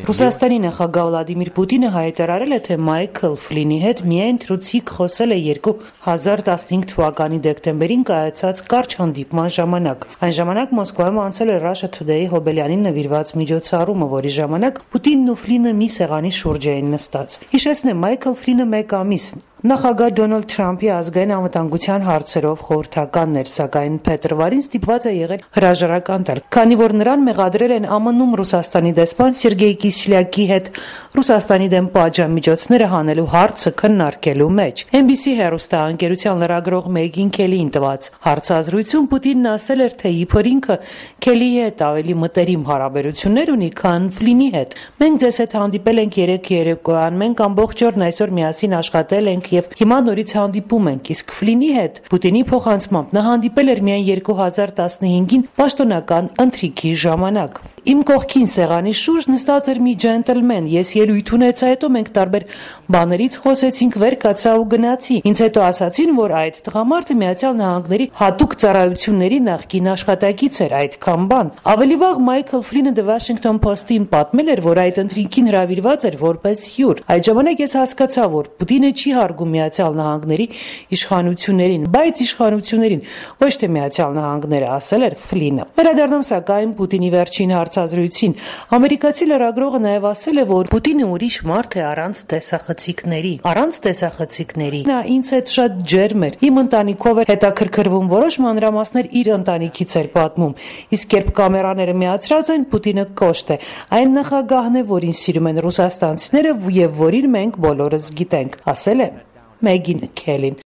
Ռուսաստանի նախագահ Վլադիմիր Պուտինը հայտարարել է, թե Մայքլ Ֆլինի հետ միայն թրուցիկ խոսել է 2015 թվականի դեկտեմբերին կայացած կարճ հանդիպման ժամանակ։ Այն ժամանակ Մոսկվայում անցել է Russia Today Հոբելյանին նվիրված միջոցառումը, որի ժամանակ Պուտինն ու Ֆլինը մի սեղանի շուրջ էին նստած։ Հիշեցնեմ, Մայքլ Ֆլինը մեկ ամիս նախագահ Դոնալդ Թրամփի ազգային անվտանգության հարցերով խորհրդականն էր, սակայն փետրվարին ստիպված է եղել հրաժարական տալ, քանի որ նրան մեղադրել են ԱՄՆ-ում Ռուսաստանի դեսպան Սերգեյ Կիսլյակի հետ Ռուսաստանի դեմ պատժամիջոցները հանելու հարցը քննարկելու մեջ։ NBC հեռուստաընկերության լրագրող Մեգին Քելիին տված հարցազրույցում Պուտինն ասել էր, թե իբր ինքը Քելիի հետ ավելի մտերիմ հարաբերություններ ունի, քան Ֆլինի հետ։ Մենք ձեզ հետ հանդիպել ենք երեկոյան, մենք ամբողջ օրն այսօր միասին աշխատել ենք եւ հիմա նորից հանդիպում ենք, իսկ Ֆլինի հետ Պուտինի փոխանցմամբ նա հանդիպել էր միայն 2015-ին պաշտոնական ընթրիքի ժամանակ։ Իմ կողքին սեղանի շուրջ նստած էր մի ջենտլմեն, ես ելույթ ունեցա, հետո մենք տարբեր բաներից խոսեցինք, վեր կացա ու գնացի։ Ինձ հետո ասացին, որ այդ տղամարդը Միացյալ Նահանգների հատուկ ծառայությունների նախկին աշխատակից էր, այդքան բան։ Ավելի վաղ Մայքլ Ֆլինը The Washington Post-ին պատմել էր, որ այդ ընթրիքին հրավիրված էր որպես հյուր։ Այդ ժամանակ ես հասկացա, որ Պուտինը չի հարգում Միացյալ Նահանգների իշխանություններին, բայց իշխանություններին, ոչ թե Միացյալ Նահանգները, ասել էր Ֆլինը։ Վերադառնում սակայն Պուտինի վերջին հարցազրույցին, ամերիկացի լրագրողը նաև ասել է, որ Պուտինը ուրիշ մարդ է առանց տեսախցիկների։ Առանց տեսախցիկների։ Նա ինձ հետ շատ ջերմ էր։ Իմ ընտանիքով էր հետաքրքրվում, որոշ մանրամասներ իր ընտանիքից էր պատմում։ Իսկ երբ կամերաները միացրած են, Պուտինը կոշտ է։ Այն նախագահն է, որին սիրում են ռուսաստանցիները եւ որին մենք բոլորս գիտենք, ասել է Մեգին Քելին։